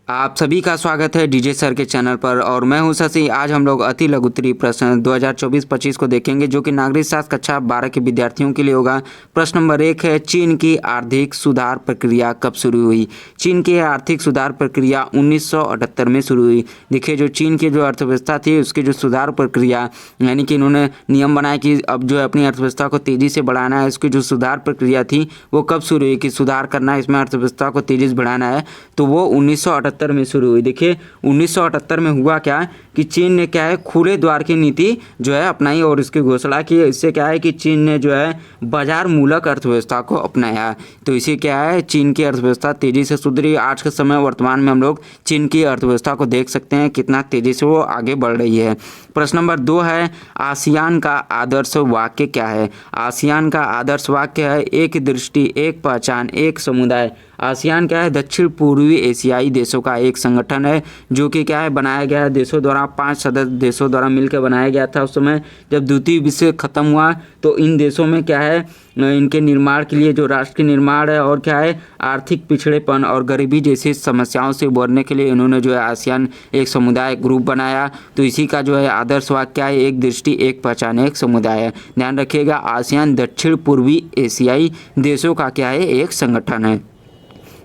आप सभी का स्वागत है डीजे सर के चैनल पर और मैं हूं शशि। आज हम लोग अति लघु उत्तरीय प्रश्न 2024-25 को देखेंगे जो कि नागरिक शास्त्र कक्षा 12 के विद्यार्थियों के लिए होगा। प्रश्न नंबर 1 है, चीन की आर्थिक सुधार प्रक्रिया कब शुरू हुई? चीन की आर्थिक सुधार प्रक्रिया 1978 में शुरू हुई। देखिए, जो चीन की जो अर्थव्यवस्था थी उसकी जो सुधार प्रक्रिया, यानी कि इन्होंने नियम बनाया कि अब जो है अपनी अर्थव्यवस्था को तेज़ी से बढ़ाना है, इसकी जो सुधार प्रक्रिया थी वो कब शुरू हुई कि सुधार करना है, इसमें अर्थव्यवस्था को तेज़ी से बढ़ाना है, तो वो 1978 में शुरू हुई। देखिए 1978 में हुआ क्या कि चीन ने क्या है खुले द्वार की नीति जो है अपनाई और इसकी घोषणा की। इससे क्या है कि चीन ने जो है बाजार मूलक अर्थव्यवस्था को अपनाया। तो इसे क्या है, चीन की अर्थव्यवस्था तेज़ी से सुधरी। आज के समय वर्तमान में हम लोग चीन की अर्थव्यवस्था को देख सकते हैं कितना तेज़ी से वो आगे बढ़ रही है। प्रश्न नंबर 2 है, आसियान का आदर्श वाक्य क्या है? आसियान का आदर्श वाक्य है, एक दृष्टि, एक पहचान, एक समुदाय। आसियान क्या है, दक्षिण पूर्वी एशियाई देशों का एक संगठन है जो कि क्या है बनाया गया है देशों द्वारा, 5 सदस्य देशों द्वारा मिलकर बनाया गया था। उस समय जब द्वितीय विश्व खत्म हुआ तो इन देशों में क्या है इनके निर्माण के लिए जो राष्ट्र के निर्माण है और क्या है आर्थिक पिछड़ेपन और गरीबी जैसी समस्याओं से उबरने के लिए इन्होंने जो है आसियान एक समुदाय ग्रुप बनाया। तो इसी का जो है आदर्श वाक्य क्या है, एक दृष्टि, एक पहचान, एक समुदाय है। ध्यान रखिएगा, आसियान दक्षिण पूर्वी एशियाई देशों का क्या है एक संगठन है।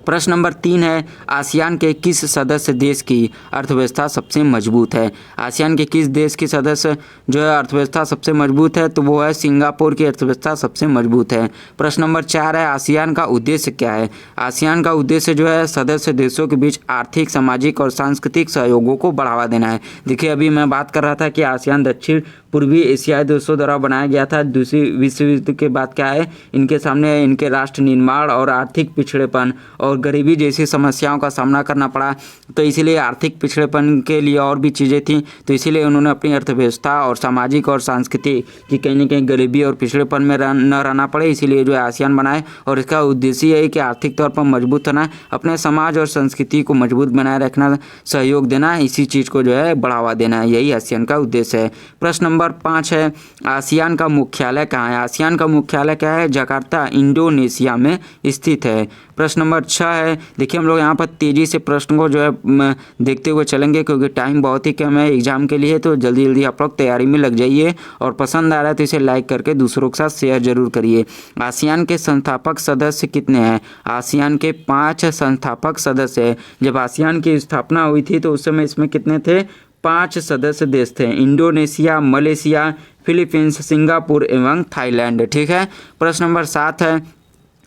प्रश्न नंबर 3 है, आसियान के किस सदस्य देश की अर्थव्यवस्था सबसे मजबूत है? आसियान के किस देश की सदस्य जो है अर्थव्यवस्था सबसे मजबूत है? तो वो है सिंगापुर की अर्थव्यवस्था सबसे मजबूत है। प्रश्न नंबर 4 है, आसियान का उद्देश्य क्या है? आसियान का उद्देश्य जो है सदस्य देशों के बीच आर्थिक, सामाजिक और सांस्कृतिक सहयोगों को बढ़ावा देना है। देखिए, अभी मैं बात कर रहा था कि आसियान दक्षिण पूर्वी एशियाई देशों द्वारा बनाया गया था। दूसरी विश्व युद्ध के बाद क्या है इनके सामने इनके राष्ट्र निर्माण और आर्थिक पिछड़ेपन और गरीबी जैसी समस्याओं का सामना करना पड़ा। तो इसीलिए आर्थिक पिछड़ेपन के लिए और भी चीज़ें थीं, तो इसीलिए उन्होंने अपनी अर्थव्यवस्था और सामाजिक और सांस्कृतिक की कहीं न कहीं गरीबी और पिछड़ेपन में न रहना पड़े, इसीलिए जो है आसियान बनाए। और इसका उद्देश्य यही है कि आर्थिक तौर पर मजबूत होना, अपने समाज और संस्कृति को मजबूत बनाए रखना, सहयोग देना, इसी चीज़ को जो है बढ़ावा देना, यही आसियान का उद्देश्य है। प्रश्न नंबर 5 है, आसियान का मुख्यालय कहाँ है? आसियान का मुख्यालय क्या है? जकार्ता, इंडोनेशिया में स्थित है। प्रश्न नंबर 6 है, देखिए हम लोग यहाँ पर तेज़ी से प्रश्न को जो है देखते हुए चलेंगे क्योंकि टाइम बहुत ही कम है एग्जाम के लिए। तो जल्दी जल्दी आप लोग तैयारी में लग जाइए और पसंद आ रहा है तो इसे लाइक करके दूसरों के साथ शेयर जरूर करिए। आसियान के संस्थापक सदस्य कितने हैं? आसियान के 5 संस्थापक सदस्य हैं। जब आसियान की स्थापना हुई थी तो उस समय इसमें कितने थे? 5 सदस्य देश थे, इंडोनेशिया, मलेशिया, फिलीपींस, सिंगापुर एवं थाईलैंड। ठीक है। प्रश्न नंबर 7 है,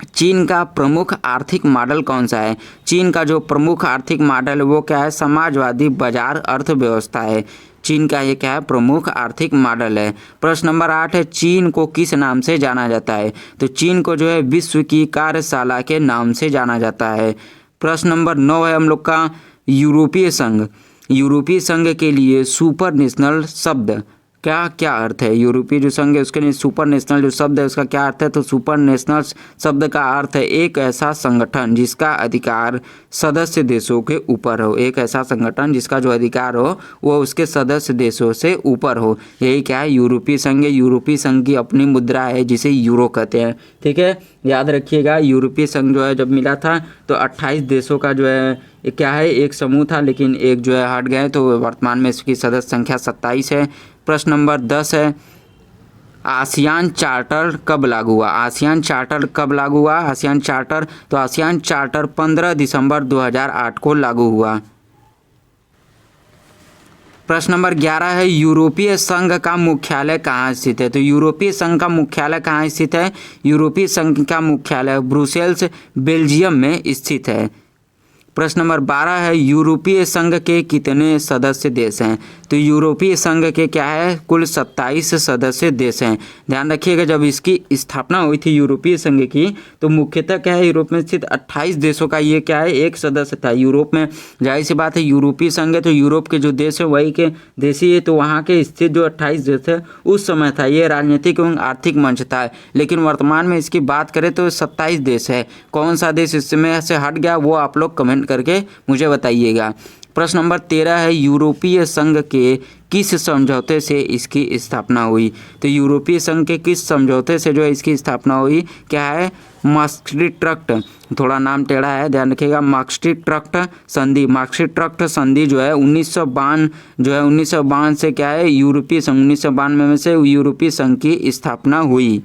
चीन का प्रमुख आर्थिक मॉडल कौन सा है? चीन का जो प्रमुख आर्थिक मॉडल है वो क्या है? समाजवादी बाजार अर्थव्यवस्था है। चीन का ये क्या है? प्रमुख आर्थिक मॉडल है। प्रश्न नंबर 8 है, चीन को किस नाम से जाना जाता है? तो चीन को जो है विश्व की कार्यशाला के नाम से जाना जाता है। प्रश्न नंबर 9 है हम लोग का, यूरोपीय संघ। यूरोपीय संघ के लिए सुपर नेशनल शब्द क्या क्या अर्थ है? यूरोपीय जो संघ है उसके लिए सुपर नेशनल जो शब्द है उसका क्या अर्थ है? तो सुपर नेशनल शब्द का अर्थ है एक ऐसा संगठन जिसका अधिकार सदस्य देशों के ऊपर हो। एक ऐसा संगठन जिसका जो अधिकार हो वो उसके सदस्य देशों से ऊपर हो, यही क्या है? यूरोपीय संघ है। यूरोपीय संघ की अपनी मुद्रा है जिसे यूरो कहते हैं। ठीक है, याद रखिएगा। यूरोपीय संघ जो है जब मिला था तो 28 देशों का जो है क्या है एक समूह था, लेकिन एक जो है हट गए, तो वर्तमान में इसकी सदस्य संख्या 27 है। प्रश्न नंबर 10 है, आसियान चार्टर कब लागू हुआ? आसियान चार्टर कब लागू हुआ? आसियान चार्टर, तो आसियान चार्टर 15 दिसंबर 2008 को लागू हुआ। प्रश्न नंबर 11 है, यूरोपीय संघ का मुख्यालय कहाँ स्थित है? तो यूरोपीय संघ का मुख्यालय कहाँ स्थित है? यूरोपीय संघ का मुख्यालय ब्रुसेल्स, बेल्जियम में स्थित है। प्रश्न नंबर 12 है, यूरोपीय संघ के कितने सदस्य देश हैं? तो यूरोपीय संघ के क्या है कुल 27 सदस्य देश हैं। ध्यान रखिएगा, जब इसकी स्थापना हुई थी यूरोपीय संघ की तो मुख्यतः क्या है यूरोप में स्थित 28 देशों का ये क्या है एक सदस्य था। यूरोप में जाहिर सी बात है यूरोपीय संघ है तो यूरोप के जो देश है वही के देश ही है, तो वहाँ के स्थित जो 28 देश है उस समय था ये राजनीतिक एवं आर्थिक मंच था। लेकिन वर्तमान में इसकी बात करें तो 27 देश है। कौन सा देश इसमें से हट गया वो आप लोग कमेंट करके मुझे बताइएगा। प्रश्न नंबर 13 है यूरोपीय संघ के किस समझौते से इसकी स्थापना हुई। तो यूरोपीय संघ के किस समझौते से जो है इसकी स्थापना हुई, क्या है, मास्ट्रिक्ट, थोड़ा नाम टेढ़ा है, ध्यान रखिएगा, मास्ट्रिक्ट संधि। मास्ट्रिक्ट संधि जो है 1952 से क्या है, यूरोपीय संघ 1992 में से यूरोपीय संघ की स्थापना हुई।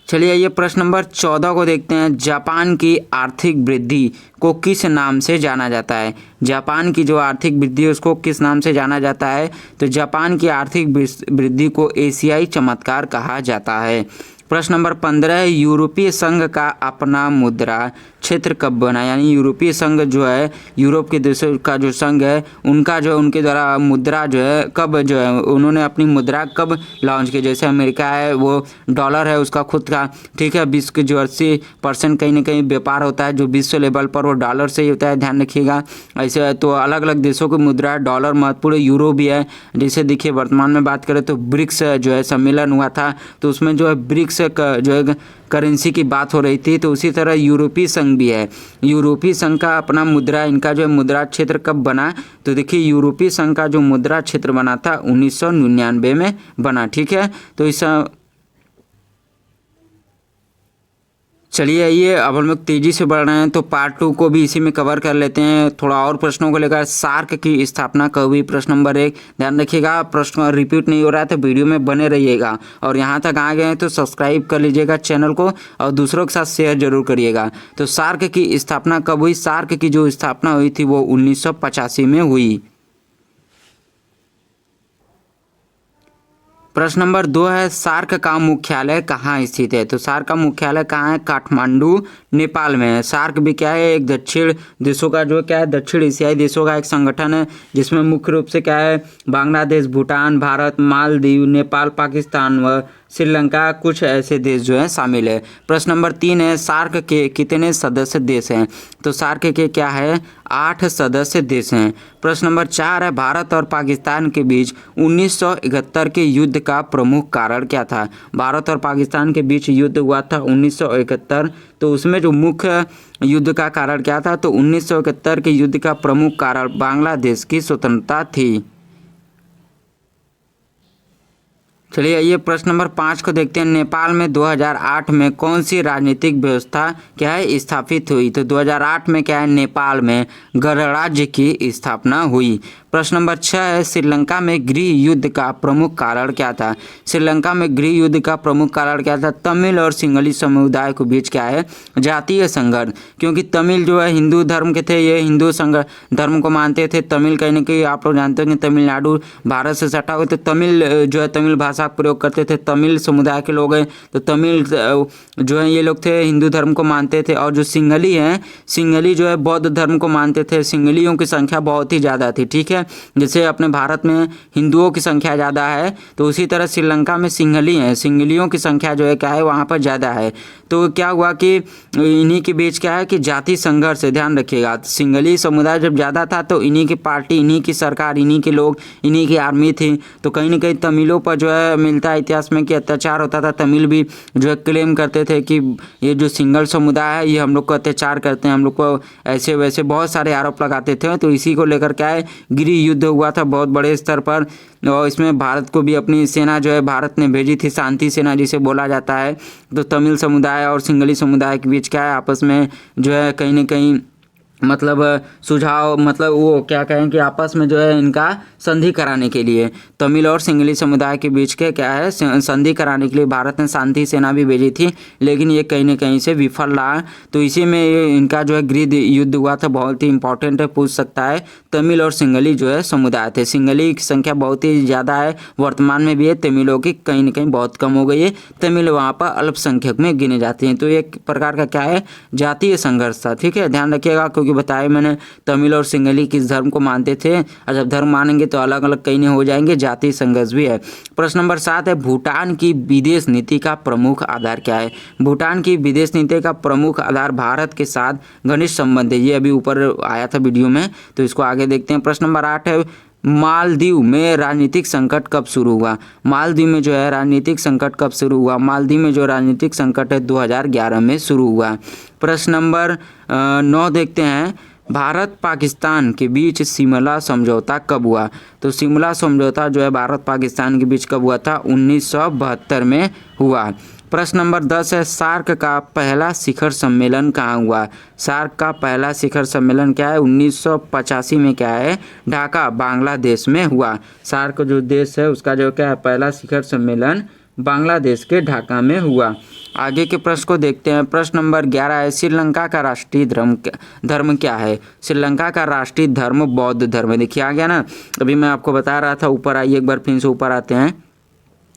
चलिए ये प्रश्न नंबर 14 को देखते हैं। जापान की आर्थिक वृद्धि को किस नाम से जाना जाता है। जापान की जो आर्थिक वृद्धि है उसको किस नाम से जाना जाता है। तो जापान की आर्थिक वृद्धि को एशियाई चमत्कार कहा जाता है। प्रश्न नंबर 15 है यूरोपीय संघ का अपना मुद्रा क्षेत्र कब बना। यानी यूरोपीय संघ जो है, यूरोप के देशों का जो संघ है उनका जो उनके द्वारा मुद्रा जो है कब जो है उन्होंने अपनी मुद्रा कब लॉन्च की। जैसे अमेरिका है वो डॉलर है उसका खुद का, ठीक है, विश्व के जो 80% कहीं ना कहीं व्यापार होता है जो विश्व लेवल पर वो डॉलर से ही होता है, ध्यान रखिएगा। ऐसे तो अलग अलग देशों की मुद्रा डॉलर महत्वपूर्ण, यूरो भी है। जैसे देखिए वर्तमान में बात करें तो ब्रिक्स जो है सम्मेलन हुआ था तो उसमें जो है ब्रिक्स जो है करेंसी की बात हो रही थी। तो उसी तरह यूरोपीय संघ भी है। यूरोपीय संघ का अपना मुद्रा, इनका जो है मुद्रा क्षेत्र कब बना। तो देखिए यूरोपीय संघ का जो मुद्रा क्षेत्र बना था 1999 में बना, ठीक है। तो इस चलिए आइए अब हम लोग तेज़ी से बढ़ रहे हैं तो पार्ट 2 को भी इसी में कवर कर लेते हैं। थोड़ा और प्रश्नों को लेकर सार्क की स्थापना कब हुई, प्रश्न नंबर 1। ध्यान रखिएगा प्रश्न रिपीट नहीं हो रहा है तो वीडियो में बने रहिएगा। और यहाँ तक आ गए हैं तो सब्सक्राइब कर लीजिएगा चैनल को और दूसरों के साथ शेयर जरूर करिएगा। तो सार्क की स्थापना कब हुई। सार्क की जो स्थापना हुई थी वो 1985 में हुई। प्रश्न नंबर 2 है सार्क का मुख्यालय कहाँ स्थित है। तो सार्क का मुख्यालय कहाँ है, काठमांडू नेपाल में है। सार्क भी क्या है, एक दक्षिण देशों का जो क्या है दक्षिण एशियाई देशों का एक संगठन है जिसमें मुख्य रूप से क्या है बांग्लादेश, भूटान, भारत, मालदीव, नेपाल, पाकिस्तान व श्रीलंका कुछ ऐसे देश जो हैं शामिल है। प्रश्न नंबर 3 है सार्क के कितने सदस्य देश हैं। तो सार्क के क्या है 8 सदस्य देश हैं। प्रश्न नंबर 4 है भारत और पाकिस्तान के बीच 1971 के युद्ध का प्रमुख कारण क्या था। भारत और पाकिस्तान के बीच युद्ध हुआ था 1971, तो उसमें जो मुख्य युद्ध का कारण क्या था। तो 1971 के युद्ध का प्रमुख कारण बांग्लादेश की स्वतंत्रता थी। चलिए आइए प्रश्न नंबर 5 को देखते हैं। नेपाल में 2008 में कौन सी राजनीतिक व्यवस्था क्या है स्थापित हुई। तो 2008 में क्या है नेपाल में गणराज्य की स्थापना हुई। प्रश्न नंबर 6 है श्रीलंका में गृह युद्ध का प्रमुख कारण क्या था। श्रीलंका में गृह युद्ध का प्रमुख कारण क्या था। तमिल और सिंहली समुदाय के बीच क्या है जातीय संघर्ष, क्योंकि तमिल जो है हिंदू धर्म के थे, ये हिंदू धर्म को मानते थे। तमिल कहीं ना कहीं आप लोग जानते हैं कि तमिलनाडु भारत से सटा हुआ, तो तमिल जो है तमिल भाषा का प्रयोग करते थे। तमिल समुदाय के लोग हैं तो तमिल जो है ये लोग थे हिंदू धर्म को मानते थे। और जो सिंहली हैं, सिंहली जो है बौद्ध धर्म को मानते थे। सिंहलियों की संख्या बहुत ही ज़्यादा थी, ठीक है। जैसे अपने भारत में हिंदुओं की संख्या ज़्यादा है तो उसी तरह श्रीलंका में सिंहली हैं, सिंहलियों की संख्या जो है क्या है वहाँ पर ज़्यादा है। तो क्या हुआ कि इन्हीं के बीच क्या है कि जाति संघर्ष है, ध्यान रखिएगा। सिंहली समुदाय जब ज़्यादा था तो इन्हीं की पार्टी, इन्हीं की सरकार, इन्हीं के लोग, इन्हीं की आर्मी थी। तो कहीं ना कहीं तमिलों पर जो है मिलता है इतिहास में कि अत्याचार होता था। तमिल भी जो है क्लेम करते थे कि ये जो सिंगल समुदाय है ये हम लोग को अत्याचार करते हैं, हम लोग को ऐसे वैसे बहुत सारे आरोप लगाते थे। तो इसी को लेकर क्या है गृह युद्ध हुआ था बहुत बड़े स्तर पर। और इसमें भारत को भी अपनी सेना जो है भारत ने भेजी थी, शांति सेना जिसे बोला जाता है। तो तमिल समुदाय और सिंहली समुदाय के बीच क्या है आपस में जो है कहीं ना कहीं मतलब सुझाव, मतलब वो क्या कहें कि आपस में जो है इनका संधि कराने के लिए तमिल और सिंहली समुदाय के बीच के क्या है संधि कराने के लिए भारत ने शांति सेना भी भेजी थी, लेकिन ये कहीं ना कहीं से विफल रहा। तो इसी में ये इनका जो है गृह युद्ध हुआ था, बहुत ही इंपॉर्टेंट है, पूछ सकता है। तमिल और सिंहली जो है समुदाय थे। सिंहली की संख्या बहुत ही ज़्यादा है, वर्तमान में भी है। तमिलों की कहीं ना कहीं बहुत कम हो गई है, तमिल वहाँ पर अल्पसंख्यक में गिने जाते हैं। तो एक प्रकार का क्या है जातीय संघर्ष था, ठीक है, ध्यान रखिएगा। क्योंकि बताया मैंने तमिल और सिंहली किस धर्म को मानते थे, और जब धर्म मानेंगे तो अलग अलग कहीं नहीं हो जाएंगे, जातीय संघर्ष भी है। प्रश्न नंबर 7 है भूटान की विदेश नीति का प्रमुख आधार क्या है। भूटान की विदेश नीति का प्रमुख आधार भारत के साथ घनिष्ठ संबंध है। ये अभी ऊपर आया था वीडियो में, तो इसको आगे देखते हैं। प्रश्न नंबर 8 है मालदीव में राजनीतिक संकट कब शुरू हुआ। मालदीव में जो है राजनीतिक संकट कब शुरू हुआ। मालदीव में जो राजनीतिक संकट है 2011 में शुरू हुआ। प्रश्न नंबर 9 देखते हैं भारत पाकिस्तान के बीच शिमला समझौता कब हुआ? तो शिमला समझौता जो है भारत पाकिस्तान के बीच कब हुआ था? 1972 में हुआ। प्रश्न नंबर 10 है, सार्क का पहला शिखर सम्मेलन कहाँ हुआ? सार्क का पहला शिखर सम्मेलन क्या है? 1985 में क्या है? ढाका बांग्लादेश में हुआ। सार्क जो देश है उसका जो क्या है पहला शिखर सम्मेलन बांग्लादेश के ढाका में हुआ। आगे के प्रश्न को देखते हैं। प्रश्न नंबर 11 है, श्रीलंका का राष्ट्रीय धर्म क्या है? श्रीलंका का राष्ट्रीय धर्म बौद्ध धर्म है। देखिए आ गया ना, अभी मैं आपको बता रहा था। ऊपर आइए एक बार फिर से ऊपर आते हैं।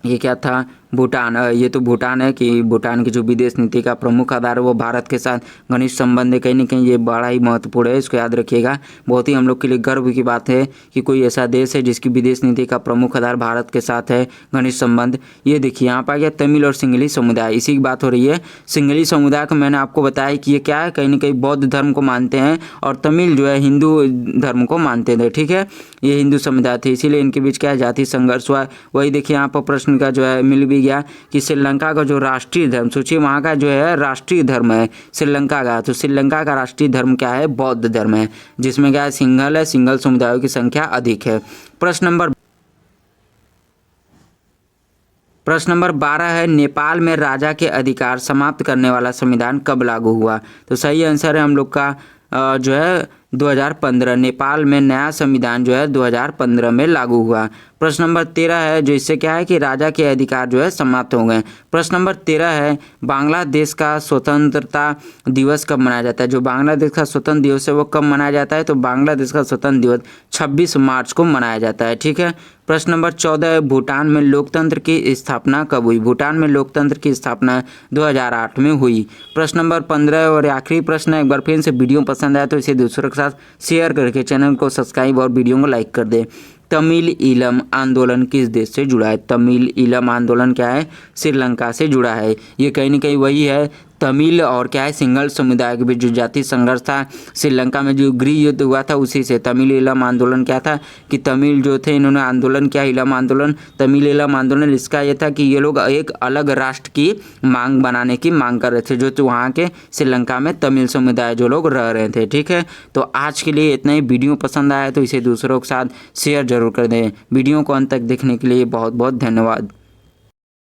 ये क्या था? भूटान। ये तो भूटान है कि भूटान की जो विदेश नीति का प्रमुख आधार है वो भारत के साथ घनिष्ठ संबंध है। कहीं ना कहीं ये बड़ा ही महत्वपूर्ण है, इसको याद रखिएगा। बहुत ही हम लोग के लिए गर्व की बात है कि कोई ऐसा देश है जिसकी विदेश नीति का प्रमुख आधार भारत के साथ है घनिष्ठ संबंध। ये देखिए यहाँ पर आ गया तमिल और सिंघली समुदाय, इसी की बात हो रही है। सिंघली समुदाय को मैंने आपको बताया कि ये क्या है, कहीं ना कहीं बौद्ध धर्म को मानते हैं और तमिल जो है हिंदू धर्म को मानते थे। ठीक है, ये हिंदू समुदाय थे, इसीलिए इनके बीच क्या है जाति संघर्ष हुआ। वही देखिए यहाँ पर प्रश्न का जो है मिल भी गया कि श्रीलंका का जो राष्ट्रीय धर्म, सोचिए वहाँ का जो है राष्ट्रीय धर्म है श्रीलंका का, तो श्रीलंका का राष्ट्रीय धर्म क्या है? बौद्ध धर्म है, जिसमें क्या है सिंघल है, सिंघल समुदायों की संख्या अधिक है। प्रश्न नंबर 12 है, नेपाल में राजा के अधिकार समाप्त करने वाला संविधान कब लागू हुआ? तो सही आंसर है हम लोग का जो है 2015। नेपाल में नया संविधान जो है 2015 में लागू हुआ। प्रश्न नंबर 13 है, जो इससे क्या है कि राजा के अधिकार जो है समाप्त हो गए। प्रश्न नंबर 13 है, बांग्लादेश का स्वतंत्रता दिवस कब मनाया जाता है? जो बांग्लादेश का स्वतंत्र दिवस है वो कब मनाया जाता है? तो बांग्लादेश का स्वतंत्र दिवस 26 मार्च को मनाया जाता है। ठीक है। प्रश्न नंबर 14 है, भूटान में लोकतंत्र की स्थापना कब हुई? भूटान में लोकतंत्र की स्थापना 2008 में हुई। प्रश्न नंबर 15 और आखिरी प्रश्न है, एक बार फिर से वीडियो पसंद आया तो इसे दूसरों के साथ शेयर करके चैनल को सब्सक्राइब और वीडियो को लाइक कर दे। तमिल ईलम आंदोलन किस देश से जुड़ा है? तमिल ईलम आंदोलन क्या है? श्रीलंका से जुड़ा है। ये कहीं ना कहीं वही है, तमिल और क्या है सिंघल समुदाय के बीच जो जाति संघर्ष था श्रीलंका में, जो गृह युद्ध हुआ था उसी से। तमिल ईलम आंदोलन क्या था कि तमिल जो थे इन्होंने आंदोलन किया, ईलम आंदोलन, तमिल ईलम आंदोलन। इसका ये था कि ये लोग एक अलग राष्ट्र की मांग बनाने की मांग कर रहे थे, जो वहाँ के श्रीलंका में तमिल समुदाय जो लोग रह रहे थे। ठीक है, तो आज के लिए इतना ही। वीडियो पसंद आया तो इसे दूसरों के साथ शेयर जरूर कर दें। वीडियो को अंत तक देखने के लिए बहुत बहुत धन्यवाद।